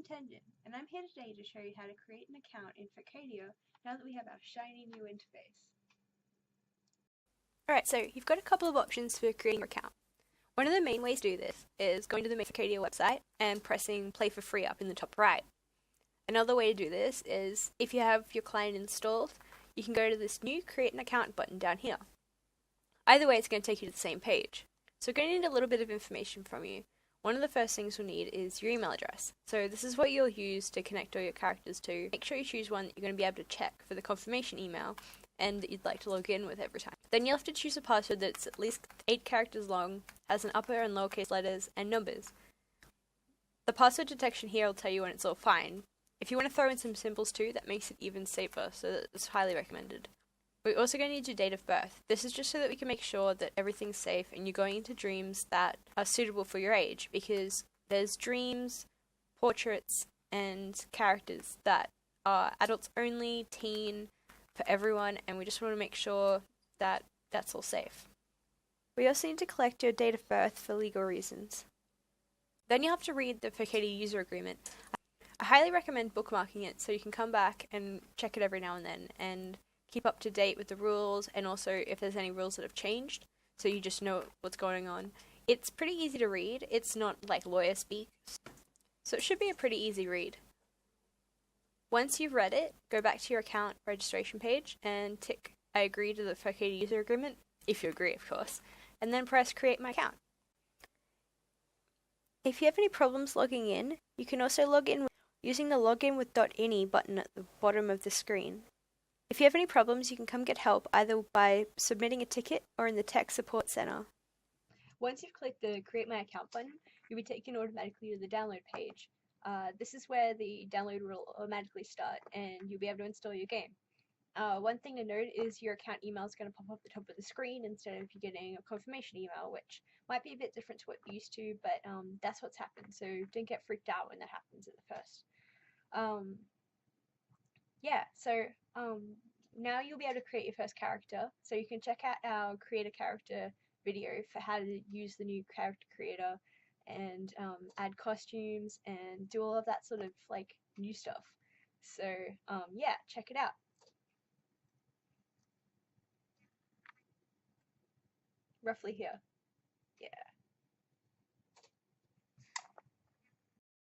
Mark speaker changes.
Speaker 1: Tangent, and I'm here today to show you how to create an account in Furcadia now that we have our shiny new interface.
Speaker 2: Alright, so you've got a couple of options for creating your account. One of the main ways to do this is going to the Furcadia website and pressing play for free up in the top right. Another way to do this is if you have your client installed, you can go to this new create an account button down here. Either way, it's going to take you to the same page. So we're going to need a little bit of information from you. One of the first things we'll need is your email address. So this is what you'll use to connect all your characters to. Make sure you choose one that you're going to be able to check for the confirmation email and that you'd like to log in with every time. Then you'll have to choose a password that's at least 8 characters long, has an upper and lowercase letters and numbers. The password detection here will tell you when it's all fine. If you want to throw in some symbols too, that makes it even safer, so it's highly recommended. We're also going to need your date of birth. This is just so that we can make sure that everything's safe and you're going into dreams that are suitable for your age, because there's dreams, portraits, and characters that are adults only, teen, for everyone, and we just want to make sure that that's all safe. We also need to collect your date of birth for legal reasons. Then you'll have to read the Furcadia user agreement. I highly recommend bookmarking it so you can come back and check it every now and then and keep up to date with the rules, and also if there's any rules that have changed, so you just know what's going on. It's pretty easy to read. It's not like lawyer speak, so it should be a pretty easy read. Once you've read it, go back to your account registration page and tick I agree to the Furcadia user agreement, if you agree of course, and then press create my account. If you have any problems logging in, you can also log in using the login with .ini button at the bottom of the screen. If you have any problems, you can come get help either by submitting a ticket or in the tech support center.
Speaker 1: Once you've clicked the Create My Account button, you'll be taken automatically to the download page. This is where the download will automatically start and you'll be able to install your game. One thing to note is your account email is going to pop up at the top of the screen instead of you getting a confirmation email, which might be a bit different to what you're used to, but that's what's happened, so don't get freaked out when that happens at the first. Now you'll be able to create your first character, so you can check out our create a character video for how to use the new character creator and add costumes and do all of that sort of like new stuff. So yeah, check it out. Roughly here.